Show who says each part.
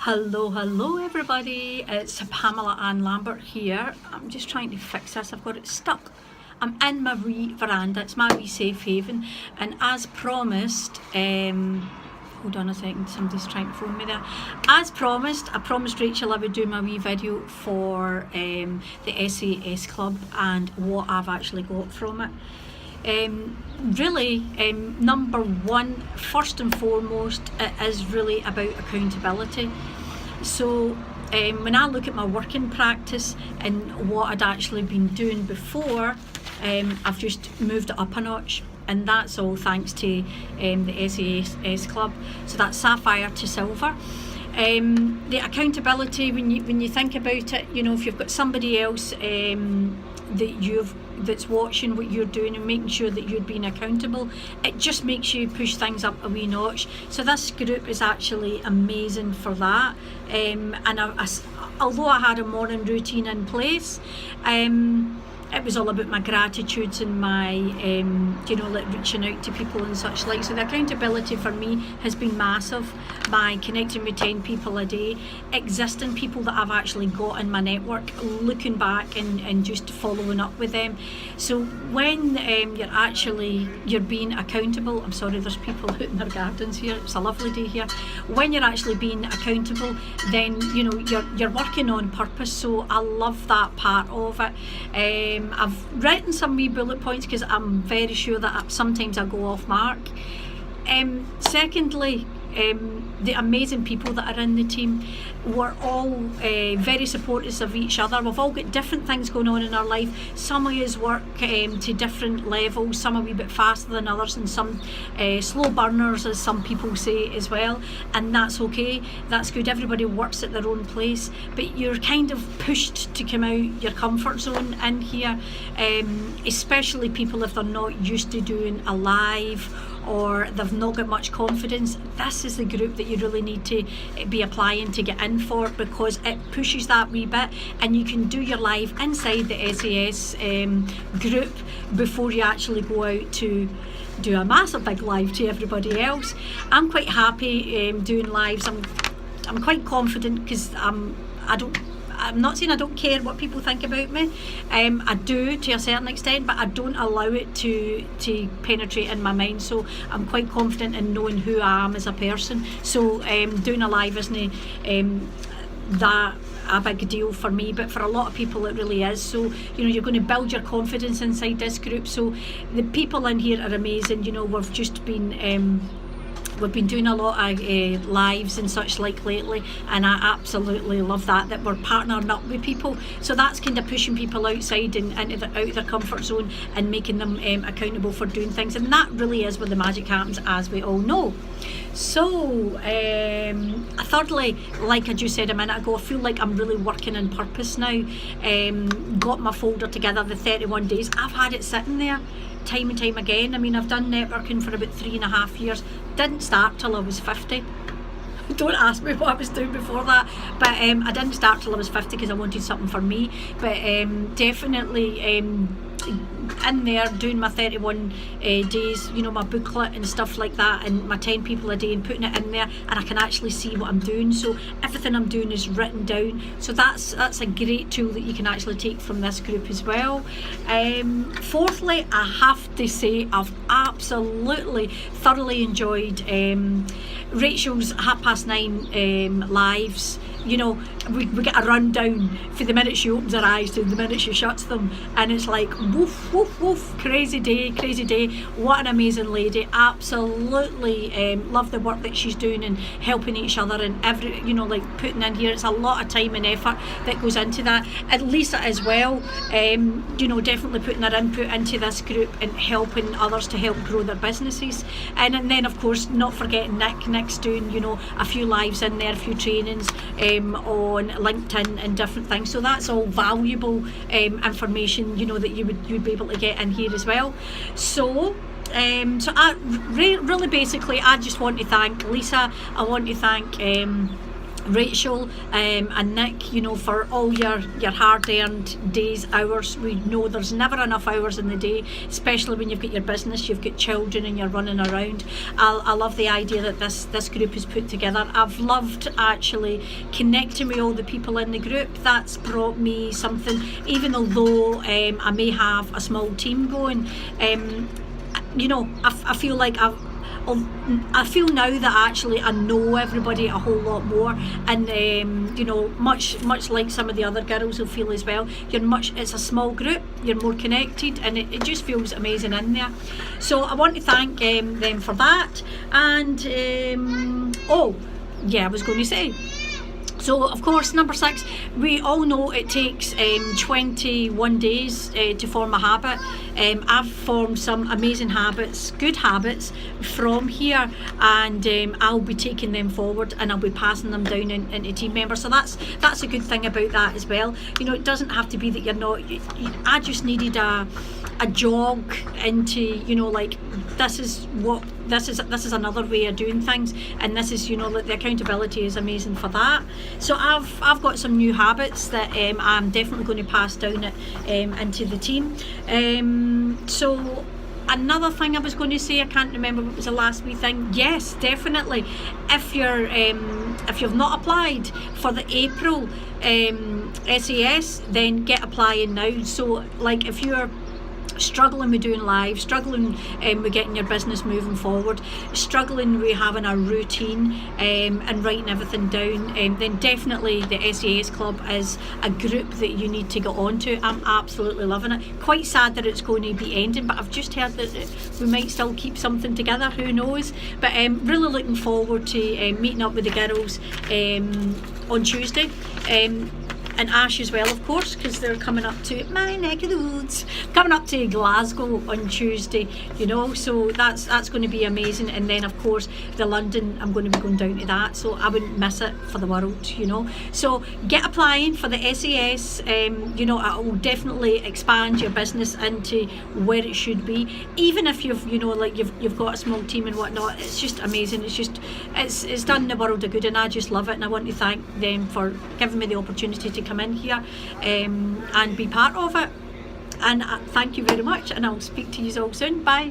Speaker 1: Hello everybody, it's Pamela Ann Lambert here. I'm just trying to fix this, I've got it stuck. I'm in my wee veranda, it's my wee safe haven, and as promised, hold on a second, somebody's trying to phone me there. As promised, I promised Rachel I would do my wee video for the SAS Club and what I've actually got from it. Number one, first and foremost, it is really about accountability. So when I look at my working practice and what I'd actually been doing before, I've just moved it up a notch, and that's all thanks to the SAS Club. So that's sapphire to silver. The accountability, when you think about it, you know, if you've got somebody else that's watching what you're doing and making sure that you're being accountable, it just makes you push things up a wee notch. So this group is actually amazing for that. Although I had a morning routine in place, it was all about my gratitudes and my, like reaching out to people and such like. So the accountability for me has been massive by connecting with 10 people a day, existing people that I've actually got in my network, looking back and just following up with them. So when you're being accountable, I'm sorry, there's people out in their gardens here, it's a lovely day here. When you're actually being accountable, then you're working on purpose. So I love that part of it. I've written some wee bullet points because I'm very sure that sometimes I go off mark. Secondly, the amazing people that are in the team, we're all very supportive of each other. We've all got different things going on in our life. Some of us work to different levels, some a wee bit faster than others, and some slow burners, as some people say as well, and that's okay, that's good. Everybody works at their own place, but you're kind of pushed to come out your comfort zone in here, especially people if they're not used to doing a live or they've not got much confidence. This is the group that you really need to be applying to get in for, because it pushes that wee bit, and you can do your live inside the SAS group before you actually go out to do a massive big live to everybody else. I'm quite happy doing lives. I'm quite confident because I'm not saying I don't care what people think about me. I do to a certain extent, but I don't allow it to penetrate in my mind. So I'm quite confident in knowing who I am as a person. So doing a live isn't that a big deal for me, but for a lot of people it really is. So you're going to build your confidence inside this group. So the people in here are amazing. We've just been we've been doing a lot of lives and such like lately, and I absolutely love that we're partnering up with people. So that's kind of pushing people outside and out of their comfort zone and making them accountable for doing things, and that really is where the magic happens, as we all know. So thirdly, like I just said a minute ago, I feel like I'm really working in purpose now. Got my folder together, the 31 days. I've had it sitting there time and time again. I mean, I've done networking for about 3.5 years. Didn't start till I was 50. Don't ask me what I was doing before that, but I didn't start till I was 50 because I wanted something for me. But definitely in there doing my 31 days, my booklet and stuff like that, and my 10 people a day, and putting it in there, and I can actually see what I'm doing. So everything I'm doing is written down. So that's a great tool that you can actually take from this group as well. Fourthly, I have to say I've absolutely thoroughly enjoyed Rachel's 9:30 lives. We get a rundown for the minute she opens her eyes to the minute she shuts them, and it's like woof woof woof, crazy day. What an amazing lady. Absolutely love the work that she's doing and helping each other, and putting in here. It's a lot of time and effort that goes into that. And Lisa as well, definitely putting her input into this group and helping others to help grow their businesses. And then of course not forgetting Nick's doing a few lives in there, a few trainings on LinkedIn and different things. So that's all valuable information that you'd be able to get in here as well. So I really basically I just want to thank Lisa. I want to thank Rachel and Nick, you know, for all your hard-earned days, hours. We know there's never enough hours in the day, especially when you've got your business, you've got children and you're running around. I love the idea that this group is put together. I've loved actually connecting with all the people in the group. That's brought me something, even although I may have a small team going. You know, I feel like I feel now that actually I know everybody a whole lot more, and you know, much like some of the other girls will feel as well. It's a small group, you're more connected, and it just feels amazing in there. So I want to thank them for that. And oh yeah, I was going to say, so of course, number 6, we all know it takes 21 days to form a habit. I've formed some amazing habits, good habits from here, and I'll be taking them forward and I'll be passing them down into team members. So that's a good thing about that as well. You know, it doesn't have to be that you're not. I just needed a jog into, you know, like this is another way of doing things, and this is, you know, like the accountability is amazing for that. So I've got some new habits that I'm definitely going to pass down into the team. So another thing I was going to say, I can't remember what was the last wee thing. Yes, definitely. If you've not applied for the April SAS, then get applying now. So like if you're struggling with doing live, struggling with getting your business moving forward, struggling with having a routine and writing everything down, then definitely the SAS Club is a group that you need to get onto. I'm absolutely loving it. Quite sad that it's going to be ending, but I've just heard that we might still keep something together, who knows. But really looking forward to meeting up with the girls on Tuesday. And Ash as well, of course, because they're coming up to my neck of the woods, coming up to Glasgow on Tuesday, you know, so that's going to be amazing. And then of course the London, I'm going to be going down to that, so I wouldn't miss it for the world, you know. So get applying for the SAS. You know, it will definitely expand your business into where it should be, even if you've, you know, like you've got a small team and whatnot. It's just amazing. It's done the world a good, and I just love it, and I want to thank them for giving me the opportunity to come in here and be part of it. And thank you very much, and I'll speak to you all soon. Bye.